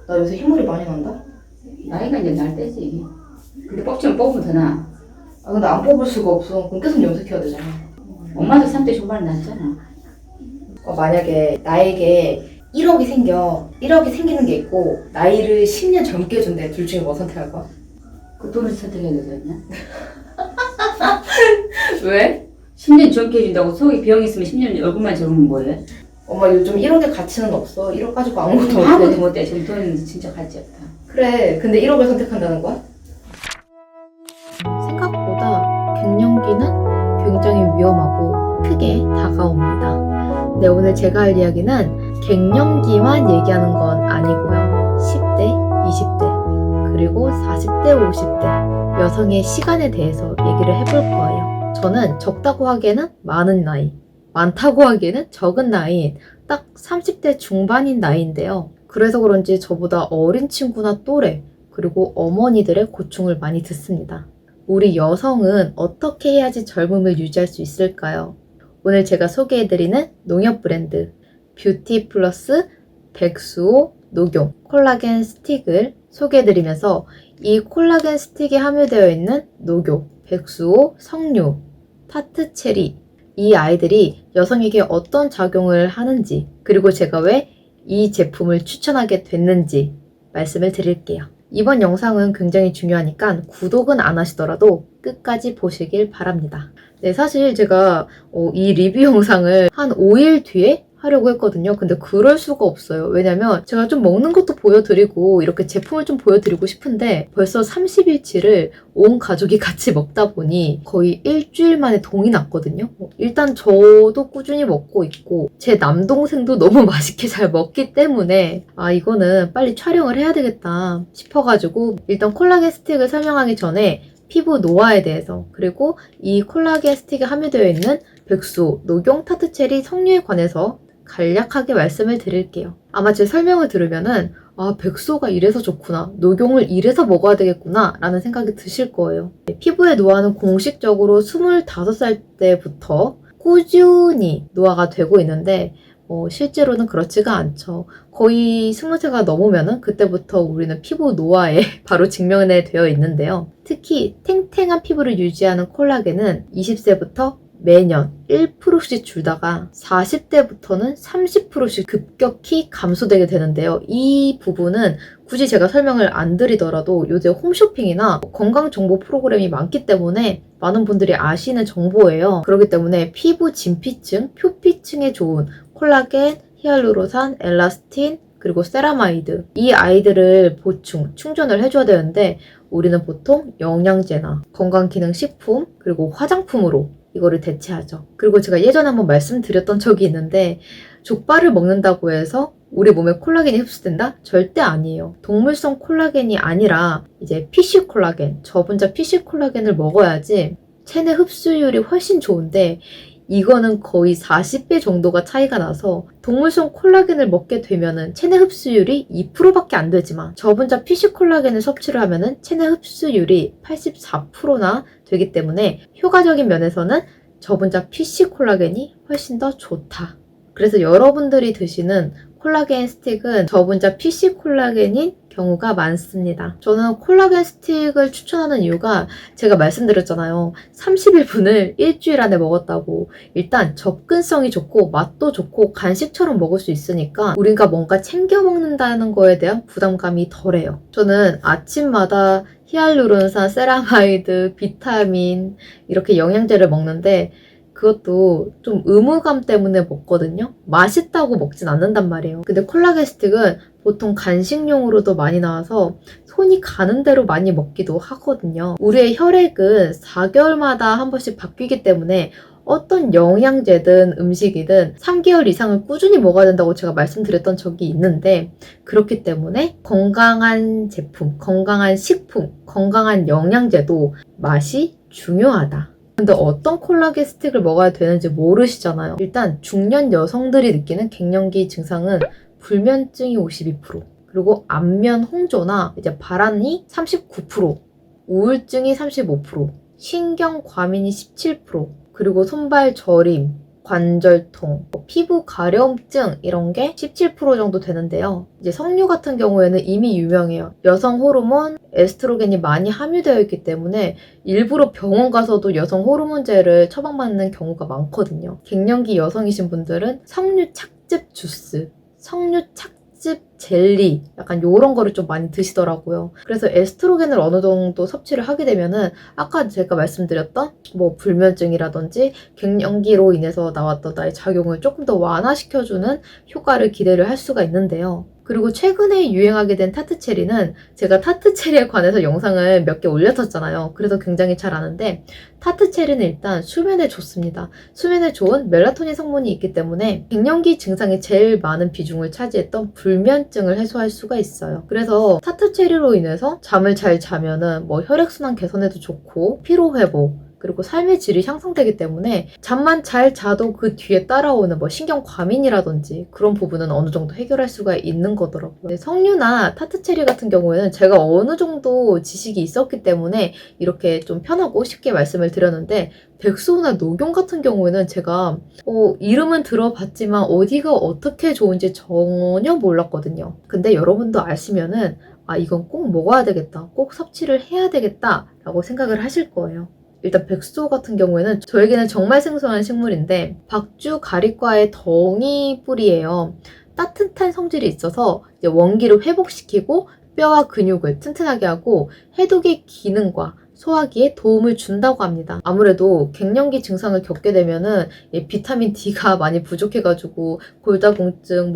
나 요새 흰머리 많이 난다? 나이가 이제 날 때지. 근데 뽑지만 뽑으면 더 나아. 아 근데 안 뽑을 수가 없어. 그럼 계속 염색해야 되잖아. 엄마도 3대 중반에 났잖아. 만약에 나에게 1억이 생겨. 1억이 생기는 게 있고 나이를 10년 젊게 준대. 둘 중에 뭐 선택할 거야? 그 돈을 선택해야 되거든요. 왜? 10년 젊게 해준다고 속에 병 있으면 10년 얼굴만 젊으면 뭐해? 엄마 요즘 1억의 가치는 없어. 1억 가지고 아무것도 아무것도 못해. 못해. 지금 돈은 진짜 가치 없다. 그래. 근데 1억을 선택한다는 거야? 생각보다 갱년기는 굉장히 위험하고 크게 다가옵니다. 네, 오늘 제가 할 이야기는 갱년기만 얘기하는 건 아니고요. 10대, 20대, 그리고 40대, 50대 여성의 시간에 대해서 얘기를 해볼 거예요. 저는 적다고 하기에는 많은 나이, 많다고 하기에는 적은 나이인 딱 30대 중반인 나이인데요. 그래서 그런지 저보다 어린 친구나 또래, 그리고 어머니들의 고충을 많이 듣습니다. 우리 여성은 어떻게 해야지 젊음을 유지할 수 있을까요? 오늘 제가 소개해드리는 농협 브랜드 뷰티 플러스 백수호 녹용 콜라겐 스틱을 소개해드리면서 이 콜라겐 스틱에 함유되어 있는 녹용, 백수호, 석류, 타트체리 이 아이들이 여성에게 어떤 작용을 하는지, 그리고 제가 왜 이 제품을 추천하게 됐는지 말씀을 드릴게요. 이번 영상은 굉장히 중요하니까 구독은 안 하시더라도 끝까지 보시길 바랍니다. 네, 사실 제가 이 리뷰 영상을 한 5일 뒤에 하려고 했거든요. 근데 그럴 수가 없어요. 왜냐면 제가 좀 먹는 것도 보여드리고 이렇게 제품을 좀 보여드리고 싶은데 벌써 30일치를 온 가족이 같이 먹다 보니 거의 일주일 만에 동이 났거든요. 일단 저도 꾸준히 먹고 있고 제 남동생도 너무 맛있게 잘 먹기 때문에 아 이거는 빨리 촬영을 해야 되겠다 싶어가지고 일단 콜라겐 스틱을 설명하기 전에 피부 노화에 대해서, 그리고 이 콜라겐 스틱에 함유되어 있는 백수, 녹용, 타트체리, 석류에 관해서 간략하게 말씀을 드릴게요. 아마 제 설명을 들으면은 아 백소가 이래서 좋구나, 녹용을 이래서 먹어야 되겠구나 라는 생각이 드실 거예요. 피부의 노화는 공식적으로 25살 때부터 꾸준히 노화가 되고 있는데 실제로는 그렇지가 않죠. 거의 20세가 넘으면은 그때부터 우리는 피부 노화에 바로 직면해 되어 있는데요. 특히 탱탱한 피부를 유지하는 콜라겐은 20세부터 매년 1%씩 줄다가 40대부터는 30%씩 급격히 감소되게 되는데요. 이 부분은 굳이 제가 설명을 안 드리더라도 요새 홈쇼핑이나 건강 정보 프로그램이 많기 때문에 많은 분들이 아시는 정보예요. 그렇기 때문에 피부 진피층, 표피층에 좋은 콜라겐, 히알루로산, 엘라스틴, 그리고 세라마이드 이 아이들을 보충, 충전을 해줘야 되는데 우리는 보통 영양제나 건강기능식품 그리고 화장품으로 이거를 대체하죠. 그리고 제가 예전에 한번 말씀드렸던 적이 있는데 족발을 먹는다고 해서 우리 몸에 콜라겐이 흡수된다? 절대 아니에요. 동물성 콜라겐이 아니라 이제 PC 콜라겐, 저분자 PC 콜라겐을 먹어야지 체내 흡수율이 훨씬 좋은데 이거는 거의 40배 정도가 차이가 나서 동물성 콜라겐을 먹게 되면은 체내 흡수율이 2%밖에 안 되지만 저분자 PC 콜라겐을 섭취를 하면은 체내 흡수율이 84%나 되기 때문에 효과적인 면에서는 저분자 PC 콜라겐이 훨씬 더 좋다. 그래서 여러분들이 드시는 콜라겐 스틱은 저분자 PC 콜라겐인 경우가 많습니다. 저는 콜라겐 스틱을 추천하는 이유가 제가 말씀드렸잖아요. 30일분을 일주일 안에 먹었다고. 일단 접근성이 좋고 맛도 좋고 간식처럼 먹을 수 있으니까 우리가 뭔가 챙겨 먹는다는 거에 대한 부담감이 덜해요. 저는 아침마다 히알루론산, 세라마이드, 비타민 이렇게 영양제를 먹는데 그것도 좀 의무감 때문에 먹거든요. 맛있다고 먹진 않는단 말이에요. 근데 콜라겐 스틱은 보통 간식용으로도 많이 나와서 손이 가는 대로 많이 먹기도 하거든요. 우리의 혈액은 4개월마다 한 번씩 바뀌기 때문에 어떤 영양제든 음식이든 3개월 이상을 꾸준히 먹어야 된다고 제가 말씀드렸던 적이 있는데 그렇기 때문에 건강한 제품, 건강한 식품, 건강한 영양제도 맛이 중요하다. 근데 어떤 콜라겐 스틱을 먹어야 되는지 모르시잖아요. 일단 중년 여성들이 느끼는 갱년기 증상은 불면증이 52%, 그리고 안면 홍조나 이제 발한이 39%, 우울증이 35%, 신경 과민이 17%, 그리고 손발 저림, 관절통, 피부 가려움증 이런 게 17% 정도 되는데요. 이제 석류 같은 경우에는 이미 유명해요. 여성 호르몬, 에스트로겐이 많이 함유되어 있기 때문에 일부러 병원 가서도 여성 호르몬제를 처방받는 경우가 많거든요. 갱년기 여성이신 분들은 석류 착즙 주스, 석류 착즙 젤리 약간 요런 거를 좀 많이 드시더라고요. 그래서 에스트로겐을 어느 정도 섭취를 하게 되면은 아까 제가 말씀드렸던 뭐 불면증이라든지 갱년기로 인해서 나왔던 나의 작용을 조금 더 완화시켜주는 효과를 기대를 할 수가 있는데요. 그리고 최근에 유행하게 된 타트체리는 제가 타트체리에 관해서 영상을 몇 개 올렸었잖아요. 그래서 굉장히 잘 아는데 타트체리는 일단 수면에 좋습니다. 수면에 좋은 멜라토닌 성분이 있기 때문에 갱년기 증상이 제일 많은 비중을 차지했던 불면증을 해소할 수가 있어요. 그래서 타트체리로 인해서 잠을 잘 자면은 뭐 혈액순환 개선에도 좋고 피로회복 그리고 삶의 질이 향상되기 때문에 잠만 잘 자도 그 뒤에 따라오는 뭐 신경 과민이라든지 그런 부분은 어느 정도 해결할 수가 있는 거더라고요. 석류나 타트체리 같은 경우에는 제가 어느 정도 지식이 있었기 때문에 이렇게 좀 편하고 쉽게 말씀을 드렸는데 백수나 녹용 같은 경우에는 제가 이름은 들어봤지만 어디가 어떻게 좋은지 전혀 몰랐거든요. 근데 여러분도 아시면은 이건 꼭 먹어야 되겠다, 꼭 섭취를 해야 되겠다 라고 생각을 하실 거예요. 일단 백수호 같은 경우에는 저에게는 정말 생소한 식물인데 박주 가리과의 덩이 뿌리예요. 따뜻한 성질이 있어서 이제 원기를 회복시키고 뼈와 근육을 튼튼하게 하고 해독의 기능과 소화기에 도움을 준다고 합니다. 아무래도 갱년기 증상을 겪게 되면은 비타민 D가 많이 부족해가지고 골다공증,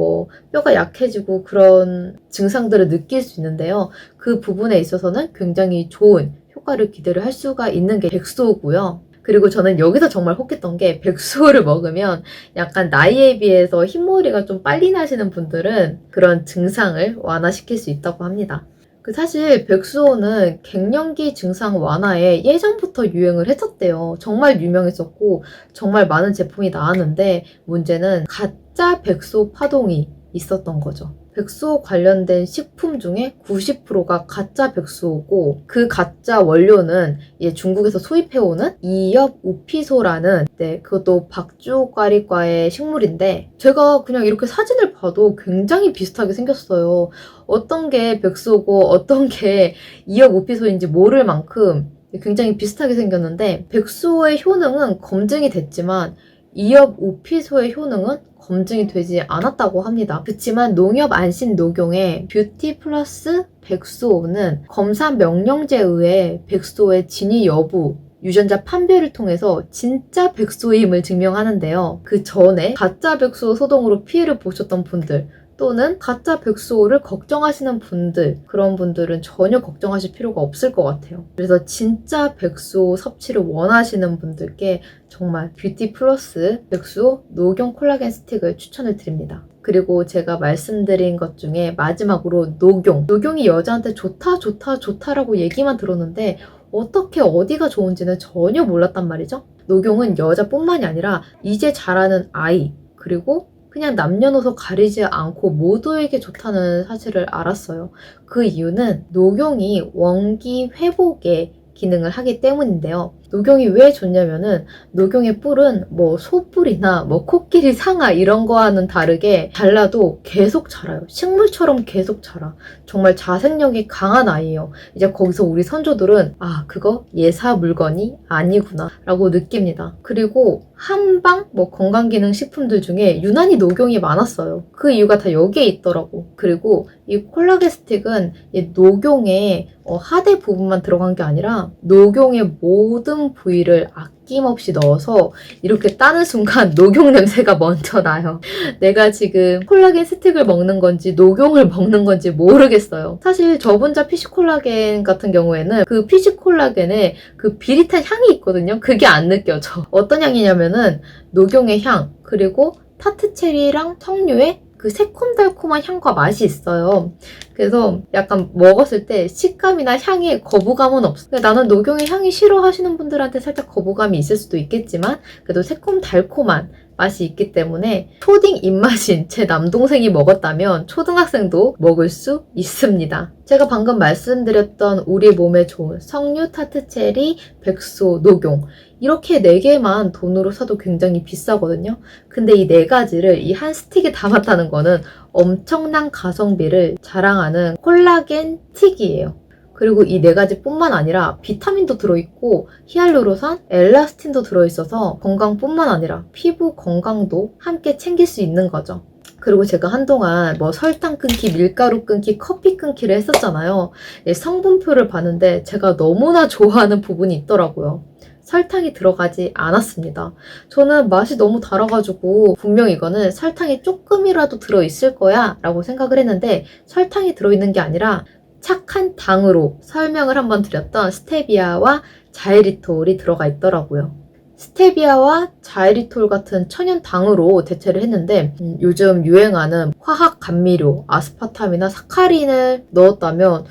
뼈가 약해지고 그런 증상들을 느낄 수 있는데요. 그 부분에 있어서는 굉장히 좋은 효과를 기대를 할 수가 있는 게 백수호고요. 그리고 저는 여기서 정말 혹했던 게 백수호를 먹으면 약간 나이에 비해서 흰머리가 좀 빨리 나시는 분들은 그런 증상을 완화시킬 수 있다고 합니다. 사실 백수호는 갱년기 증상 완화에 예전부터 유행을 했었대요. 정말 유명했었고 정말 많은 제품이 나왔는데 문제는 가짜 백수호 파동이 있었던 거죠. 백수호 관련된 식품 중에 90%가 가짜 백수호고 그 가짜 원료는 중국에서 수입해오는 이엽우피소라는 그것도 박주가리과의 식물인데 제가 그냥 이렇게 사진을 봐도 굉장히 비슷하게 생겼어요. 어떤 게 백수호고 어떤 게 이엽우피소인지 모를 만큼 굉장히 비슷하게 생겼는데 백수호의 효능은 검증이 됐지만 이엽우피소의 효능은 검증이 되지 않았다고 합니다. 그렇지만 농협 안심 녹용의 뷰티 플러스 백수호는 검사 명령제에 의해 백수호의 진위 여부, 유전자 판별을 통해서 진짜 백수호임을 증명하는데요. 그 전에 가짜 백수호 소동으로 피해를 보셨던 분들 또는 가짜 백수호를 걱정하시는 분들, 그런 분들은 전혀 걱정하실 필요가 없을 것 같아요. 그래서 진짜 백수호 섭취를 원하시는 분들께 정말 뷰티 플러스 백수호 녹용 콜라겐 스틱을 추천을 드립니다. 그리고 제가 말씀드린 것 중에 마지막으로 녹용이 여자한테 좋다라고 얘기만 들었는데 어떻게 어디가 좋은지는 전혀 몰랐단 말이죠. 녹용은 여자뿐만이 아니라 이제 자라는 아이 그리고 그냥 남녀노소 가리지 않고 모두에게 좋다는 사실을 알았어요. 그 이유는 녹용이 원기 회복에 기능을 하기 때문인데요. 녹용이 왜 좋냐면은 녹용의 뿔은 소뿔이나 코끼리 상아 이런 거와는 다르게 잘라도 계속 자라요. 식물처럼 계속 자라. 정말 자생력이 강한 아이예요. 이제 거기서 우리 선조들은 그거 예사 물건이 아니구나 라고 느낍니다. 그리고 한방 건강기능 식품들 중에 유난히 녹용이 많았어요. 그 이유가 다 여기에 있더라고. 그리고 이 콜라겐 스틱은 이 녹용의 하대 부분만 들어간 게 아니라 녹용의 모든 부위를 아낌없이 넣어서 이렇게 따는 순간 녹용 냄새가 먼저 나요. 내가 지금 콜라겐 스틱을 먹는 건지 녹용을 먹는 건지 모르겠어요. 사실 저분자 피시콜라겐 같은 경우에는 그 피시콜라겐에 그 비릿한 향이 있거든요. 그게 안 느껴져. 어떤 향이냐면은 녹용의 향 그리고 타트체리랑 석류의 그 새콤달콤한 향과 맛이 있어요. 그래서 약간 먹었을 때 식감이나 향에 거부감은 없어. 나는 녹용의 향이 싫어하시는 분들한테 살짝 거부감이 있을 수도 있겠지만 그래도 새콤달콤한 맛이 있기 때문에 초딩 입맛인 제 남동생이 먹었다면 초등학생도 먹을 수 있습니다. 제가 방금 말씀드렸던 우리 몸에 좋은 석류, 타트체리, 백소, 녹용 이렇게 4개만 돈으로 사도 굉장히 비싸거든요. 근데 이 4가지를 이 한 스틱에 담았다는 거는 엄청난 가성비를 자랑하는 콜라겐 스틱이에요. 그리고 이 4가지 뿐만 아니라 비타민도 들어있고 히알루론산, 엘라스틴도 들어있어서 건강뿐만 아니라 피부 건강도 함께 챙길 수 있는 거죠. 그리고 제가 한동안 뭐 설탕 끊기, 밀가루 끊기, 커피 끊기를 했었잖아요. 성분표를 봤는데 제가 너무나 좋아하는 부분이 있더라고요. 설탕이 들어가지 않았습니다. 저는 맛이 너무 달아가지고 분명 이거는 설탕이 조금이라도 들어있을 거야 라고 생각을 했는데 설탕이 들어있는 게 아니라 착한 당으로 설명을 한번 드렸던 스테비아와 자이리톨이 들어가 있더라고요. 스테비아와 자이리톨 같은 천연 당으로 대체를 했는데 요즘 유행하는 화학 감미료, 아스파탐이나 사카린을 넣었다면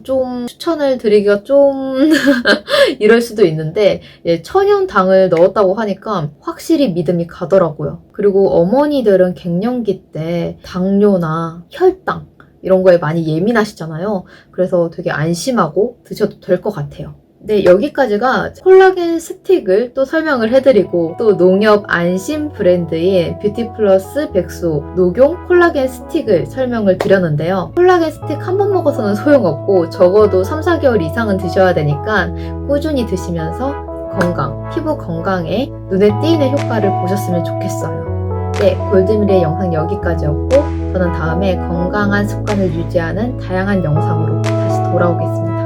좀 추천을 드리기가 좀 이럴 수도 있는데 천연 당을 넣었다고 하니까 확실히 믿음이 가더라고요. 그리고 어머니들은 갱년기 때 당뇨나 혈당 이런 거에 많이 예민하시잖아요. 그래서 되게 안심하고 드셔도 될 것 같아요. 네, 여기까지가 콜라겐 스틱을 또 설명을 해드리고 또 농협 안심 브랜드의 뷰티플러스 백소 녹용 콜라겐 스틱을 설명을 드렸는데요. 콜라겐 스틱 한 번 먹어서는 소용없고 적어도 3-4개월 이상은 드셔야 되니까 꾸준히 드시면서 건강, 피부 건강에 눈에 띄는 효과를 보셨으면 좋겠어요. 네, 골드미리의 영상 여기까지였고 저는 다음에 건강한 습관을 유지하는 다양한 영상으로 다시 돌아오겠습니다.